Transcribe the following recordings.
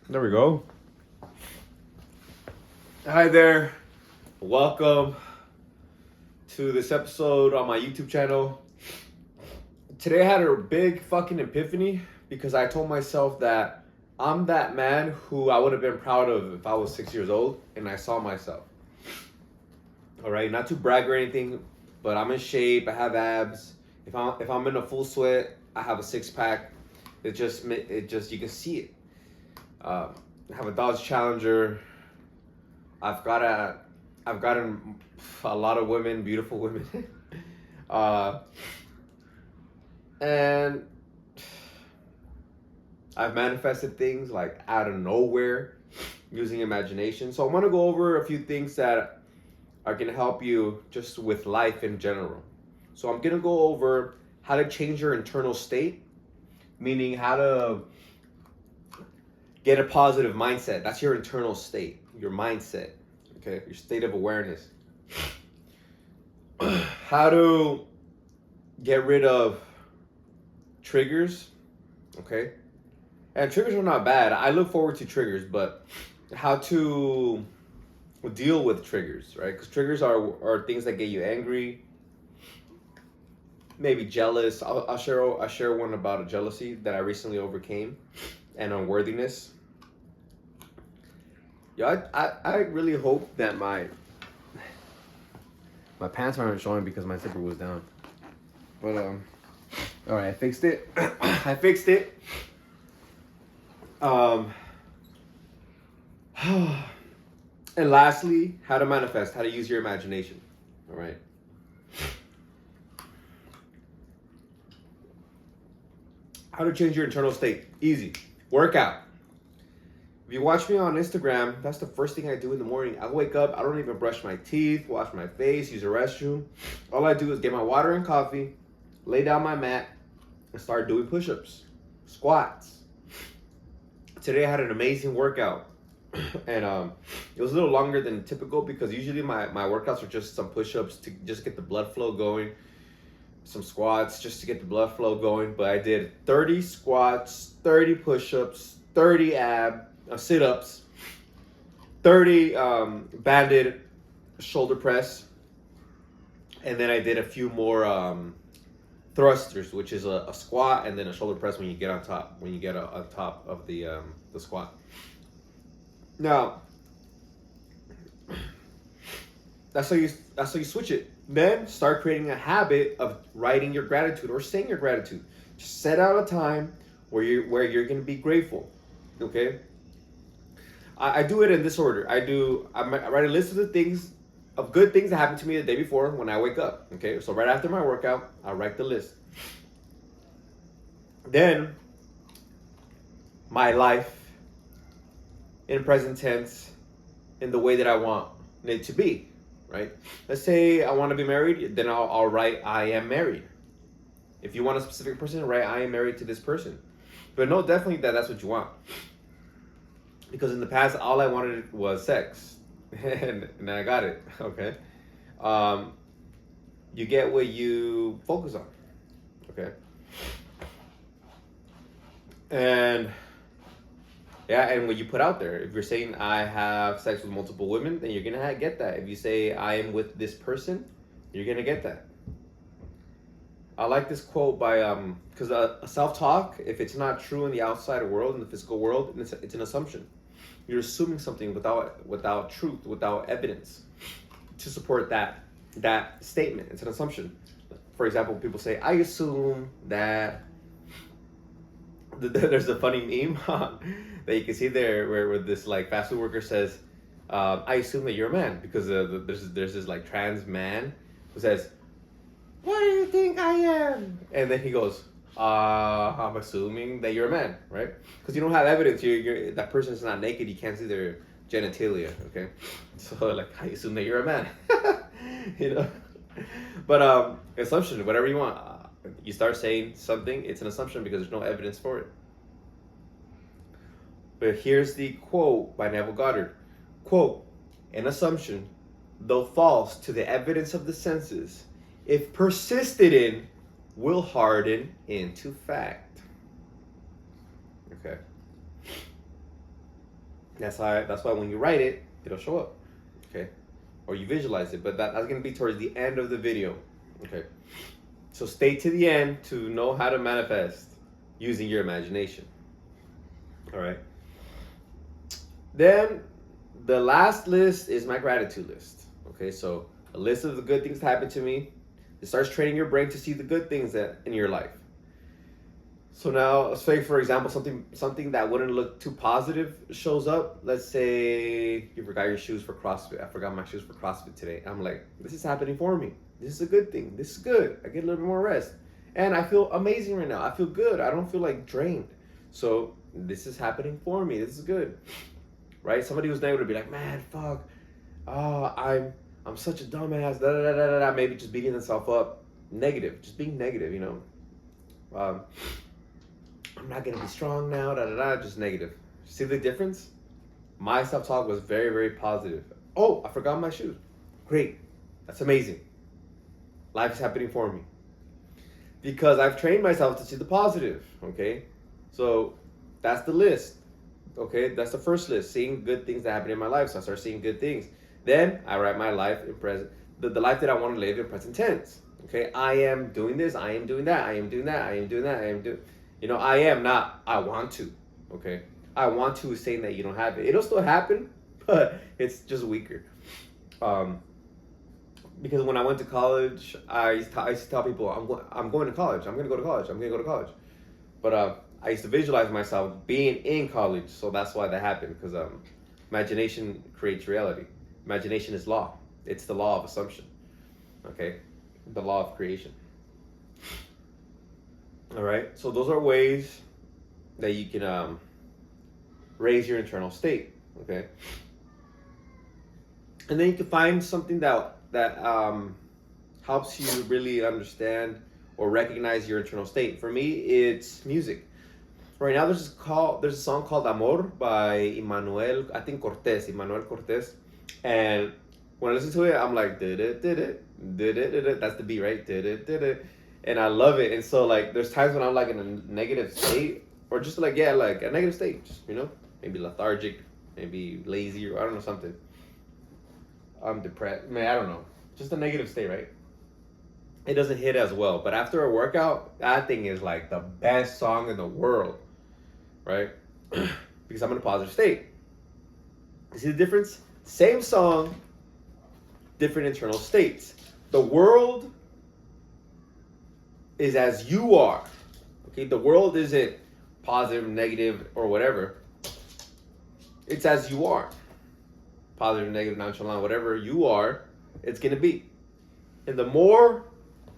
There we go. Hi there. Welcome to this episode on my YouTube channel. Today I had a big fucking epiphany because I told myself that I'm that man who I would have been proud of if I was 6 years old and I saw myself. All right, not to brag or anything, but I'm in shape. I have abs. If I'm in a full sweat, I have a six pack. It just you can see it. I have a Dodge Challenger. I've gotten a lot of women, beautiful women, and I've manifested things like out of nowhere using imagination. So I want to go over a few things that are gonna help you just with life in general. So I'm gonna go over how to change your internal state, meaning how to get a positive mindset. That's your internal state, your mindset, okay, your state of awareness. How to get rid of triggers, okay? And triggers are not bad. I look forward to triggers, but how to deal with triggers, right? Because triggers are things that get you angry, maybe jealous. I'll share one about a jealousy that I recently overcame, and unworthiness. Yeah, I really hope that my pants aren't showing because my zipper was down. But all right, I fixed it. I fixed it. And lastly, how to manifest, how to use your imagination. All right. How to change your internal state. Easy. Workout. If you watch me on Instagram, that's the first thing I do in the morning. I wake up, I don't even brush my teeth, wash my face, use the restroom. All I do is get my water and coffee, lay down my mat, and start doing push-ups, squats. Today I had an amazing workout. And it was a little longer than typical because usually my workouts are just some push-ups to just get the blood flow going, some squats just to get the blood flow going. But I did 30 squats, 30 push-ups, 30 sit-ups, 30 banded shoulder press, and then I did a few more thrusters, which is a squat and then a shoulder press when you get on top, on top of the squat. Now, that's how you switch it. Then start creating a habit of writing your gratitude or saying your gratitude. Just set out a time where you're gonna be grateful. Okay. I do it in this order. I write a list of the things, of good things that happened to me the day before when I wake up. Okay, so right after my workout, I write the list. Then my life in present tense, in the way that I want it to be, right? Let's say I want to be married, then I'll write I am married. If you want a specific person, write I am married to this person. But no, definitely that's what you want. Because in the past, all I wanted was sex, and I got it. Okay, you get what you focus on. Okay, and yeah, and what you put out there. If you're saying I have sex with multiple women, then you're gonna get that. If you say I am with this person, you're gonna get that. I like this quote by because a self-talk, if it's not true in the outside world, in the physical world, it's an assumption. You're assuming something without truth, without evidence to support that statement. It's an assumption. For example, people say, I assume that there's a funny meme that you can see there where this like fast food worker says, I assume that you're a man, because there's this like trans man who says, what do you think I am? And then he goes, I'm assuming that you're a man, right? Because you don't have evidence. That person is not naked. You can't see their genitalia, okay? So like, I assume that you're a man, you know. But assumption, whatever you want. You start saying something, it's an assumption because there's no evidence for it. But here's the quote by Neville Goddard. Quote, an assumption, though false to the evidence of the senses, if persisted in, will harden into fact. Okay. That's why when you write it, it'll show up, okay, or you visualize it. But that's gonna be towards the end of the video, okay. So stay to the end to know how to manifest using your imagination. All right. Then the last list is my gratitude list. Okay, so a list of the good things that happened to me. It starts training your brain to see the good things that in your life. So now, say for example, something that wouldn't look too positive shows up. Let's say you forgot your shoes for CrossFit. I forgot my shoes for CrossFit today. I'm like, this is happening for me. This is a good thing. This is good. I get a little bit more rest, and I feel amazing right now. I feel good. I don't feel like drained. So this is happening for me. This is good, right? Somebody who's negative would be like, man, fuck. Oh, I'm such a dumbass. Da da da da da. Maybe just beating themselves up. Negative. Just being negative. You know. I'm not gonna be strong now, da da da, just negative. See the difference? My self-talk was very, very positive. Oh, I forgot my shoes. Great, that's amazing. Life is happening for me. Because I've trained myself to see the positive, okay? So that's the list, okay? That's the first list, seeing good things that happen in my life. So I start seeing good things. Then I write my life in present, the life that I want to live in present tense, okay? I am doing this, I am doing that, I am doing that, I am doing that, I am doing. You know, I am not, I want to, okay? I want to is saying that you don't have it. It'll still happen, but it's just weaker. Because when I went to college, I used to tell people, I'm going to college. I'm going to go to college. I'm going to go to college. But I used to visualize myself being in college. So that's why that happened. Because imagination creates reality. Imagination is law. It's the law of assumption. Okay? The law of creation. All right, so those are ways that you can raise your internal state, okay? And then you can find something that helps you really understand or recognize your internal state. For me, it's music. Right now, there's a song called Amor by Emmanuel Cortez. And when I listen to it, I'm like, did it. That's the beat, right? Did it. And I love it. And so like there's times when I'm like in a negative state, or just like a negative state, just, you know, maybe lethargic, maybe lazy, or I don't know, something. I'm depressed. I don't know. Just a negative state, right? It doesn't hit as well. But after a workout, that thing is like the best song in the world, right? Because I'm in a positive state. You see the difference? Same song, different internal states. The world is as you are. Okay, the world isn't positive, negative, or whatever. It's as you are. Positive, negative, nonchalant, whatever you are, it's gonna be. And the more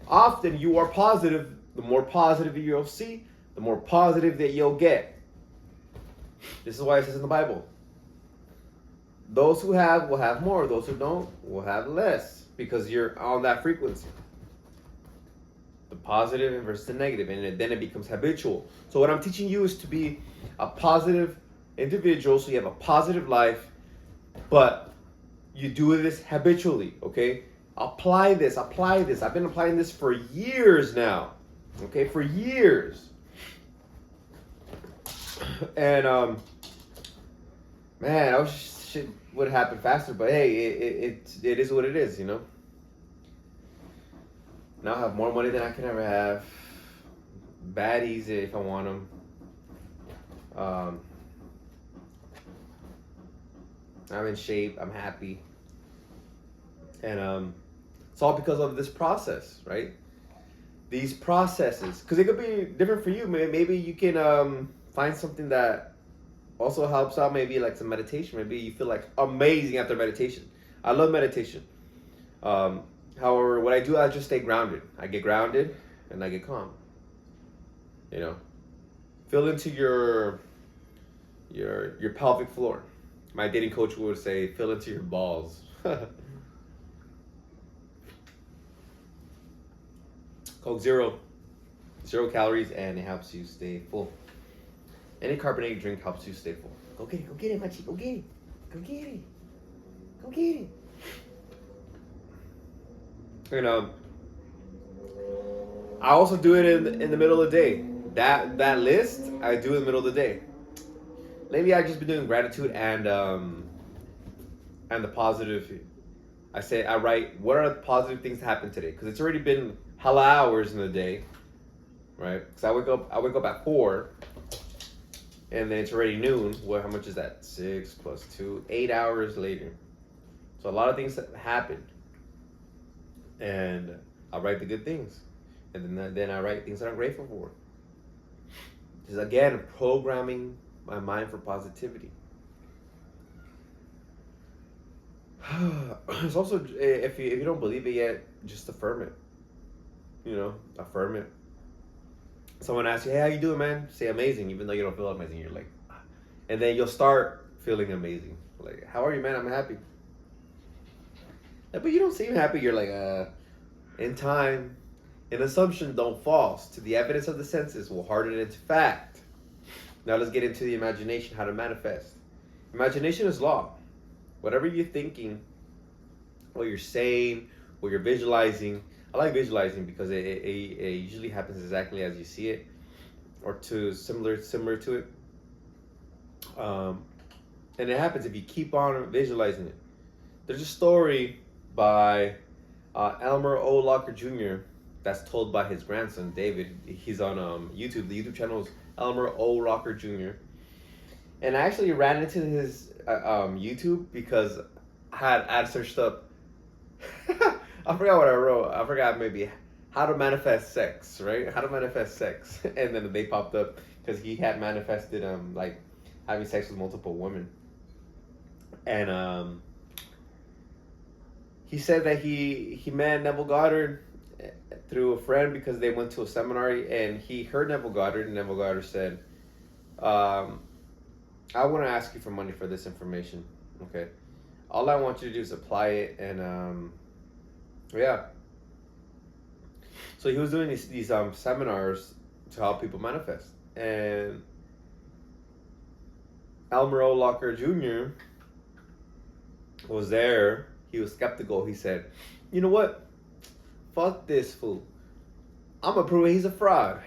often you are positive, the more positive you'll see, the more positive that you'll get. This is why it says in the Bible, those who have will have more, those who don't will have less, because you're on that frequency. The positive versus the negative, and then it becomes habitual. So what I'm teaching you is to be a positive individual, so you have a positive life, but you do this habitually, okay? Apply this. I've been applying this for years now, okay? For years. And, man, I wish shit would happen faster, but hey, it is what it is, you know? Now I have more money than I can ever have. Baddies if I want them. I'm in shape. I'm happy. And it's all because of this process, right? These processes. Because it could be different for you. Maybe you can find something that also helps out. Maybe like some meditation. Maybe you feel like amazing after meditation. I love meditation. However, what I do, I just stay grounded. I get grounded and I get calm. You know, feel into your pelvic floor. My dating coach would say, feel into your balls. Coke zero calories, and it helps you stay full. Any carbonated drink helps you stay full. Go get it, Machi. Go get it. And I also do it in the middle of the day. That list I do in the middle of the day. lately I've just been doing gratitude and the positive. I write what are the positive things that happened today, because it's already been hella hours in the day, right? Because I wake up at 4, and then it's already noon. How much is that? 6 plus 2, 8 hours later. So a lot of things happened, and I write the good things, and then I write things that I'm grateful for. Just again programming my mind for positivity. It's also, if you don't believe it yet, just affirm it. Affirm it. Someone asks you, "Hey, how you doing, man?" Say amazing, even though you don't feel amazing. You're like, ah. And then you'll start feeling amazing. Like, how are you, man? I'm happy. Yeah, but you don't seem happy. You're like, in time, an assumption don't false. To the evidence of the senses will harden it into fact. Now let's get into the imagination, how to manifest. Imagination is law. Whatever you're thinking, what you're saying, what you're visualizing. I like visualizing because it usually happens exactly as you see it, or similar to it. And it happens if you keep on visualizing it. There's a story by Elmer O. Locker Jr. that's told by his grandson David. He's on YouTube. The YouTube channel is Elmer O. Locker Jr. And I actually ran into his YouTube because I had searched up. I forgot what I wrote. I forgot, maybe how to manifest sex, right? How to manifest sex, and then they popped up because he had manifested like having sex with multiple women, and he said that he met Neville Goddard through a friend because they went to a seminar, and he heard Neville Goddard, and Neville Goddard said, "I want to ask you for money for this information, okay? All I want you to do is apply it," and yeah. So he was doing these seminars to help people manifest, and Elmer O. Locker Jr. was there. He was skeptical. He said, "You know what? Fuck this fool. I'm gonna prove he's a fraud."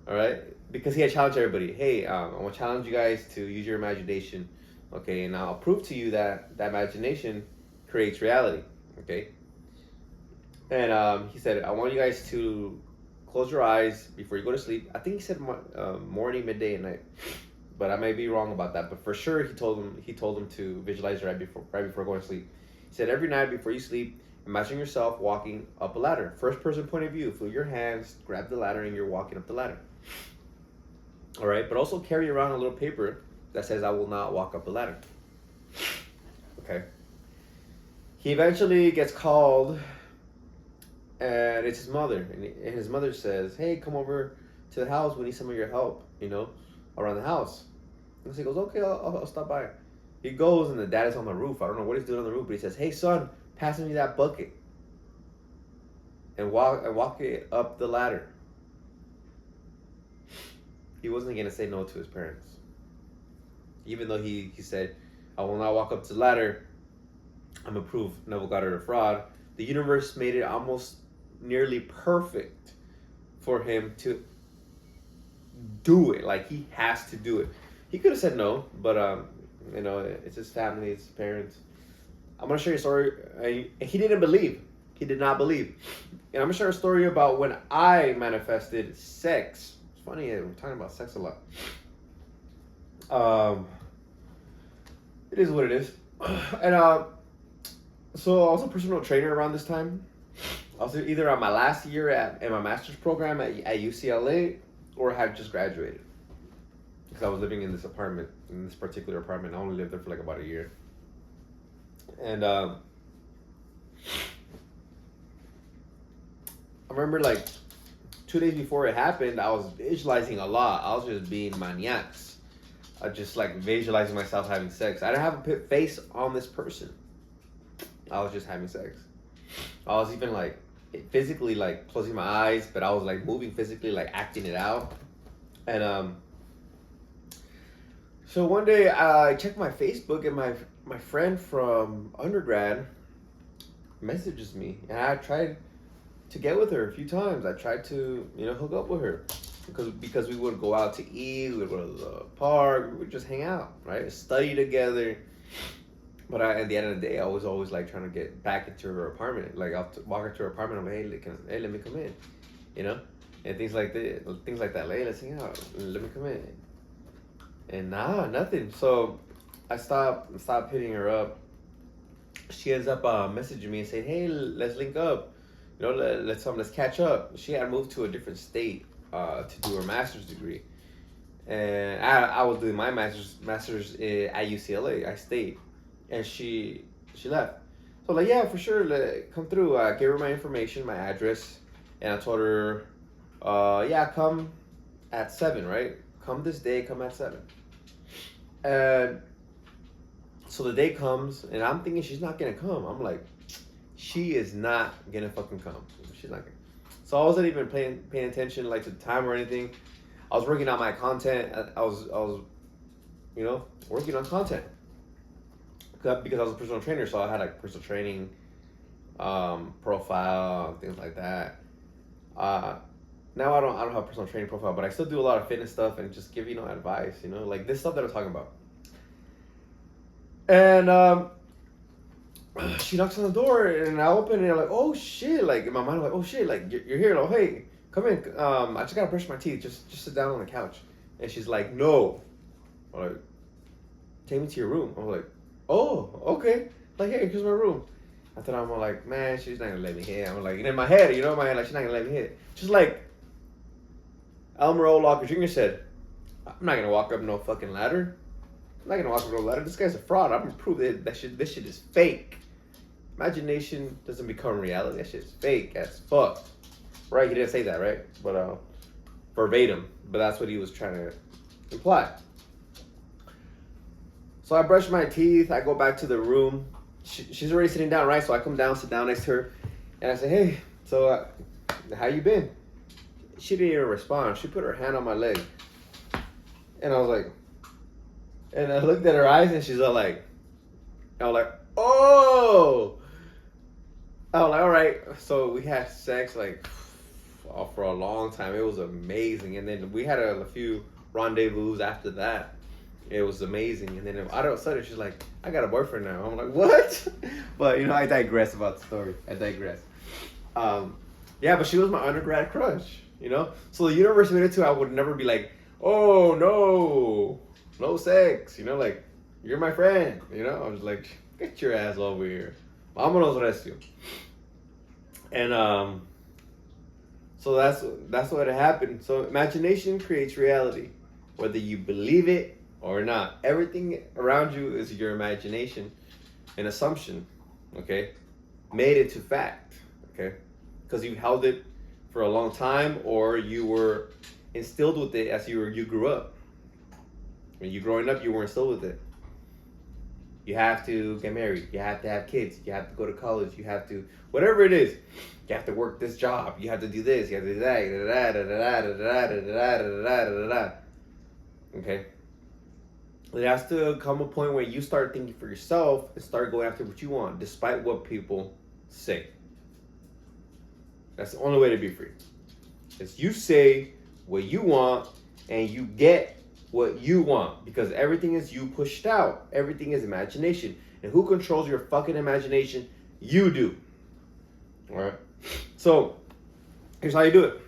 All right, because he had challenged everybody. "Hey, I want to challenge you guys to use your imagination, okay? And I'll prove to you that imagination creates reality, okay?" And he said, "I want you guys to close your eyes before you go to sleep." I think he said morning, midday, and night, but I may be wrong about that. But for sure, he told them to visualize right before going to sleep. He said, "Every night before you sleep, imagine yourself walking up a ladder. First person point of view. Feel your hands, grab the ladder, and you're walking up the ladder. All right, but also carry around a little paper that says, 'I will not walk up the ladder.'" Okay. He eventually gets called, and it's his mother, and his mother says, "Hey, come over to the house. We need some of your help, around the house." And so he goes, "Okay, I'll stop by." He goes, and the dad is on the roof. I don't know what he's doing on the roof, but he says, "Hey, son, pass me that bucket and walk it up the ladder." He wasn't gonna say no to his parents, even though he said, "I will not walk up to the ladder. I'm gonna prove Neville Goddard a fraud." The universe made it almost nearly perfect for him to do it. Like, he has to do it. He could have said no, but it's his family, it's his parents. I'm gonna share a story. He didn't believe. He did not believe. And I'm gonna share a story about when I manifested sex. It's funny, we're talking about sex a lot. It is what it is. And so I was a personal trainer around this time. I was either on my last year in my master's program at UCLA, or had just graduated. Because I was living in this particular apartment. I only lived there for like about a year. And I remember, like, 2 days before it happened, I was visualizing a lot. I was just being maniacs. I just like visualizing myself having sex. I didn't have a face on this person. I was just having sex. I was even like physically like closing my eyes, but I was like moving physically, like acting it out. And so one day I checked my Facebook, and my friend from undergrad messages me, and I tried to get with her a few times. I tried to hook up with her, because we would go out to eat, we would go to the park, we would just hang out, right? Study together. But at the end of the day, I was always like trying to get back into her apartment. Like I'll walk into her apartment, I'm like, hey, let me come in, you know, and things like that. Like, hey, let's hang out. Let me come in. And nothing. So I stopped hitting her up. She ends up messaging me and saying, hey, let's link up. You know, let's catch up. She had moved to a different state to do her master's degree, and I was doing my master's at UCLA. I stayed, and she left. So like, yeah, for sure, come through. I gave her my information, my address, and I told her, yeah, come at 7, right? Come this day, come at 7. And so the day comes, and I'm thinking she's not gonna come. I'm like, she is not gonna fucking come. She's not gonna. So I wasn't even paying attention like to the time or anything. I was working on my content. I was you know, working on content because I was a personal trainer. So I had like personal training profile, things like that. Now I don't have a personal training profile, but I still do a lot of fitness stuff and just give, you know, advice, you know, like this stuff that I'm talking about. And she knocks on the door, and I open it, and I'm like, oh shit, like in my mind, I'm like, oh shit, like you're here, like, hey, come in. I just gotta brush my teeth, just sit down on the couch. And she's like, no. I'm like, take me to your room. I'm like, oh, okay. Like, hey, here's my room. I thought I'm like, man, she's not gonna let me hit. I'm like, in my head, you know, like, she's not gonna let me hit. Just like Elmer O. Locker Jr. said, I'm not gonna walk up no fucking ladder. I'm not gonna walk up no ladder. This guy's a fraud. I'm gonna prove that this shit is fake. Imagination doesn't become reality. That shit's fake as fuck. Right? He didn't say that, right? But verbatim. But that's what he was trying to imply. So I brush my teeth. I go back to the room. She's already sitting down, right? So I come down, sit down next to her, and I say, hey, so how you been? She didn't even respond. She put her hand on my leg. And I was like, and I looked at her eyes, and she's all like, I was like, oh! I was like, all right. So we had sex like for a long time. It was amazing. And then we had a few rendezvous after that. It was amazing. And then out of a sudden, she's like, I got a boyfriend now. I'm like, what? But, you know, I digress about the story. I digress. Yeah, but she was my undergrad crush, you know? So the university we went to, I would never be like, oh, no sex. You know, like, you're my friend. You know? I was like, get your ass over here. Vámonos recio. And so that's what happened. So imagination creates reality, whether you believe it or not. Everything around you is your imagination, an assumption, okay, made it to fact, okay, because you held it for a long time, or you were instilled with it as you grew up. When you growing up, you were instilled with it. You have to get married. You have to have kids. You have to go to college. You have to, whatever it is, you have to work this job. You have to do this. You have to do that. Okay? It has to come a point where you start thinking for yourself and start going after what you want, despite what people say. That's the only way to be free. Is you say what you want and you get what you want, because everything is you pushed out. Everything is imagination. And who controls your fucking imagination? You do. All right. So here's how you do it.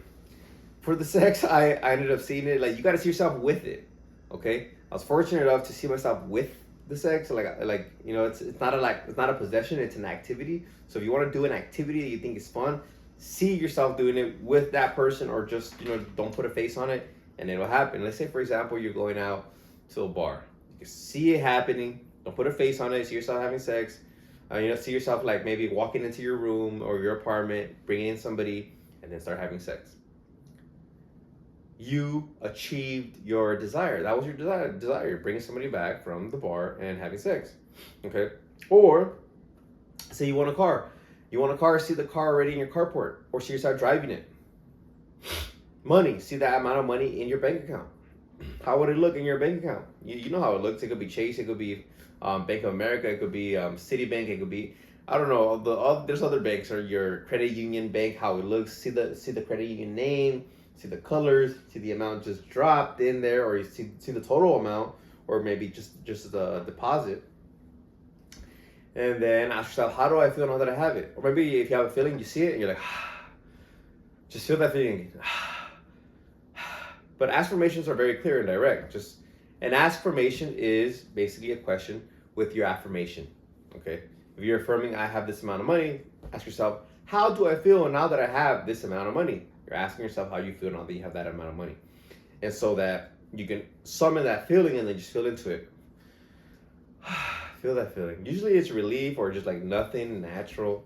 For the sex, I ended up seeing it like you got to see yourself with it. Okay. I was fortunate enough to see myself with the sex. Like you know, it's not a possession. It's an activity. So if you want to do an activity that you think is fun, see yourself doing it with that person, or just, you know, don't put a face on it. And it'll happen. Let's say, for example, you're going out to a bar. You can see it happening. Don't put a face on it. See yourself having sex. You know, see yourself like maybe walking into your room or your apartment, bringing in somebody, and then start having sex. You achieved your desire. That was your desire. You're bringing somebody back from the bar and having sex. Okay? Or, say you want a car. You want a car, see the car already in your carport. Or see yourself driving it. Money, see that amount of money in your bank account. How would it look in your bank account? You know how it looks. It could be Chase, it could be Bank of America, it could be Citibank, it could be, I don't know, there's other banks, or your credit union bank, how it looks. See the credit union name, see the colors, see the amount just dropped in there, or you see the total amount, or maybe just the deposit. And then ask yourself, how do I feel now that I have it? Or maybe if you have a feeling, you see it and you're like, just feel that feeling. But affirmations are very clear and direct. An affirmation is basically a question with your affirmation. Okay? If you're affirming, I have this amount of money, ask yourself, how do I feel now that I have this amount of money? You're asking yourself how you feel now that you have that amount of money. And so that you can summon that feeling and then just feel into it. Feel that feeling. Usually it's relief or just like nothing natural.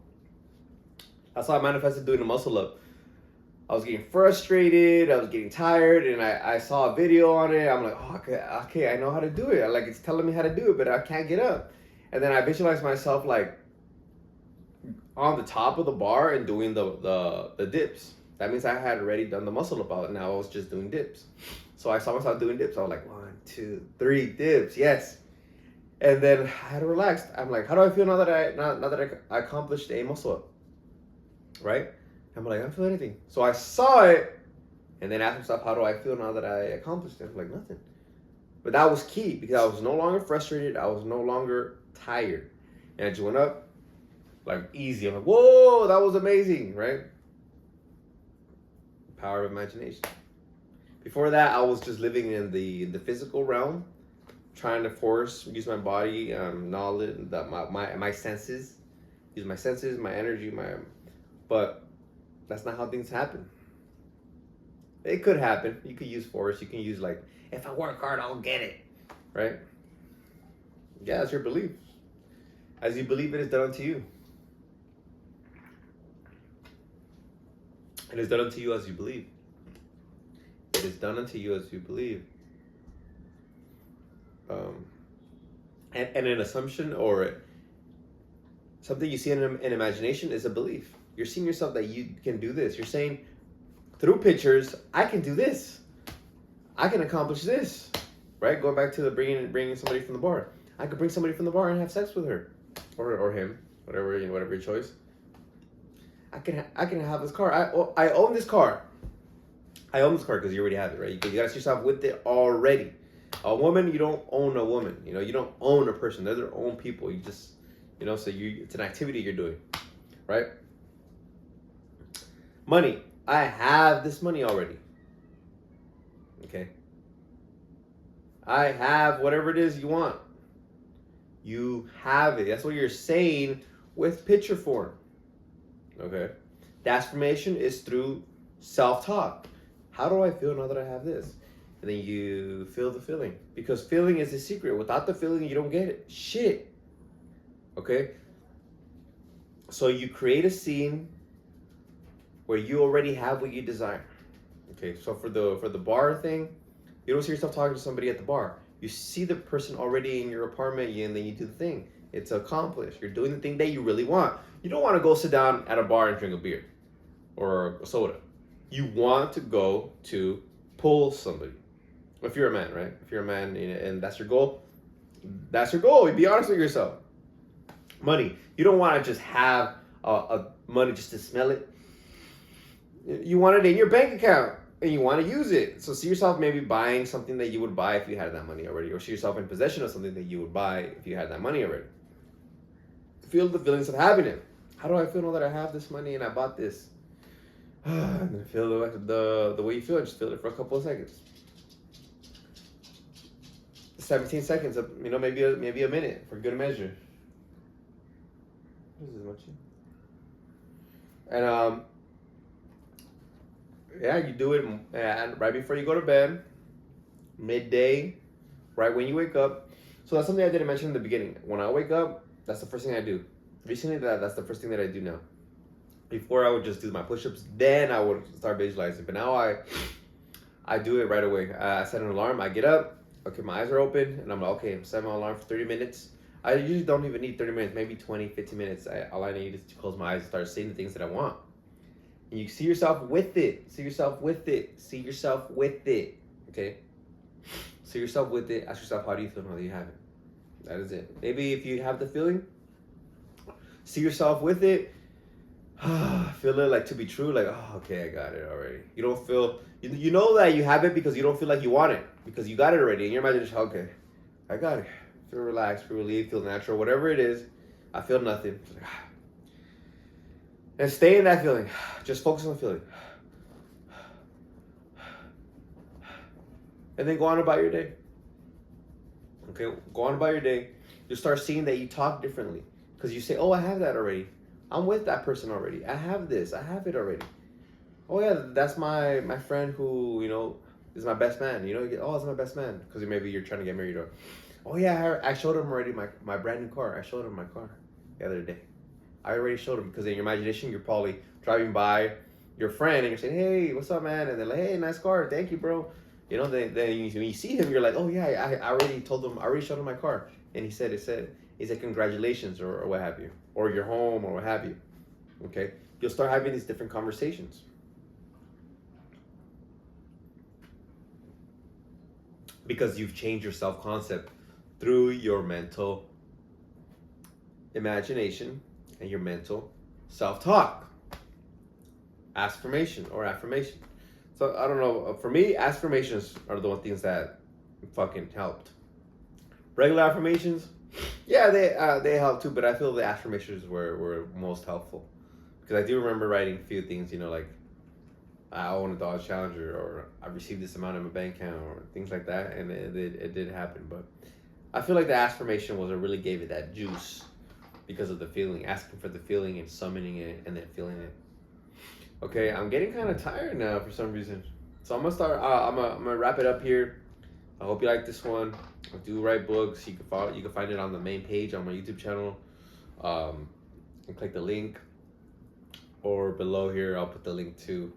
That's how I manifested doing a muscle up. I was getting frustrated, I was getting tired, and I saw a video on it. I'm like, oh, okay, I know how to do it. Like, it's telling me how to do it, but I can't get up. And then I visualized myself like on the top of the bar and doing the dips. That means I had already done the muscle up out, and now I was just doing dips. So I saw myself doing dips. I was like, 1, 2, 3 dips, yes. And then I had to relax. I'm like, how do I feel now that I accomplished a muscle up, right? I'm like, I don't feel anything. So I saw it, and then asked myself, how do I feel now that I accomplished it? I'm like, nothing. But that was key, because I was no longer frustrated. I was no longer tired. And I just went up, like, easy. I'm like, whoa, that was amazing, right? Power of imagination. Before that, I was just living in the physical realm, trying to use my body, knowledge, my senses, use my senses, my energy, but that's not how things happen. It could happen. You could use force. You can use like, if I work hard, I'll get it, right? Yeah, that's your belief. As you believe it is done unto you. It is done unto you as you believe. It is done unto you as you believe. And an assumption or something you see in imagination is a belief. You're seeing yourself that you can do this. You're saying, through pictures, I can do this. I can accomplish this, right? Going back to the bringing somebody from the bar. I could bring somebody from the bar and have sex with her, or him, whatever your choice. I can have this car. I own this car. I own this car because you already have it, right? You got yourself with it already. A woman, you don't own a woman. You don't own a person. They're their own people. You just, so it's an activity you're doing, right? Money. I have this money already. Okay. I have whatever it is you want. You have it. That's what you're saying with picture form. Okay. The affirmation is through self-talk. How do I feel now that I have this? And then you feel the feeling. Because feeling is the secret. Without the feeling, you don't get it. Shit. Okay? So you create a scene where you already have what you desire. Okay, so for the bar thing, you don't see yourself talking to somebody at the bar. You see the person already in your apartment, and then you do the thing. It's accomplished. You're doing the thing that you really want. You don't want to go sit down at a bar and drink a beer or a soda. You want to go to pull somebody. If you're a man, right? If you're a man and that's your goal, that's your goal. Be honest with yourself. Money. You don't want to just have money just to smell it. You want it in your bank account and you want to use it. So see yourself maybe buying something that you would buy if you had that money already, or see yourself in possession of something that you would buy if you had that money already. Feel the feelings of having it. How do I feel now that I have this money and I bought this? And then feel the way you feel. Just feel it for a couple of seconds. 17 seconds, maybe a minute for good measure. What is this, Mochi? And yeah, you do it right before you go to bed, midday, right when you wake up. So that's something I didn't mention in the beginning. When I wake up, that's the first thing I do. Recently, that's the first thing that I do now. Before I would just do my push-ups, then I would start visualizing. But now I do it right away. I set an alarm. I get up. Okay, my eyes are open, and I'm like, okay, I'm setting my alarm for 30 minutes. I usually don't even need 30 minutes, maybe 20, 15 minutes. All I need is to close my eyes and start seeing the things that I want. And you see yourself with it. See yourself with it. See yourself with it. Okay? See yourself with it. Ask yourself, how do you feel now that you have it? That is it. Maybe if you have the feeling, see yourself with it. feel it like to be true, like, oh, okay, I got it already. You don't feel, you know that you have it because you don't feel like you want it, because you got it already. In your imagination, okay, I got it. Feel relaxed, feel relieved, feel natural, whatever it is. I feel nothing. And stay in that feeling. Just focus on the feeling. And then go on about your day. Okay, go on about your day. You'll start seeing that you talk differently. Because you say, oh, I have that already. I'm with that person already. I have this. I have it already. Oh, yeah, that's my friend who, is my best man. You get, oh, it's my best man. Because maybe you're trying to get married. Or, oh, yeah, I showed him already my brand new car. I showed him my car the other day. I already showed him. Because in your imagination, you're probably driving by your friend and you're saying, hey, what's up, man? And they're like, hey, nice car. Thank you, bro. Then when you see him, you're like, oh, yeah, I already told him. I already showed him my car. And he said, congratulations or what have you. Or you're home or what have you. Okay? You'll start having these different conversations. Because you've changed your self-concept through your mental imagination and your mental self-talk. Affirmation. So I don't know. For me, affirmations are the things that fucking helped. Regular affirmations, yeah, they help too. But I feel the affirmations were most helpful because I do remember writing a few things. Like I own a Dodge Challenger, or I received this amount in my bank account, or things like that, and it did happen. But I feel like the affirmation was what really gave it that juice because of the feeling, asking for the feeling and summoning it, and then feeling it. Okay, I'm getting kind of tired now for some reason. So I'm gonna start. I'm gonna wrap it up here. I hope you like this one. I do write books. You can find it on the main page on my YouTube channel. And click the link, or below here I'll put the link to.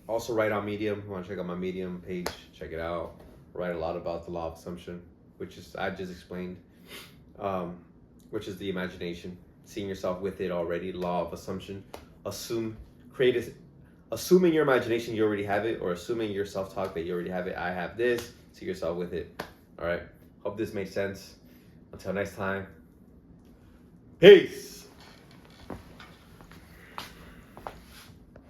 Also write on Medium. If you want to check out my Medium page, check it out. I write a lot about the law of assumption, which is I just explained, which is the imagination. Seeing yourself with it already, law of assumption. Assuming your imagination you already have it, or assuming your self-talk that you already have it. I have this. See yourself with it. All right. Hope this made sense. Until next time. Peace.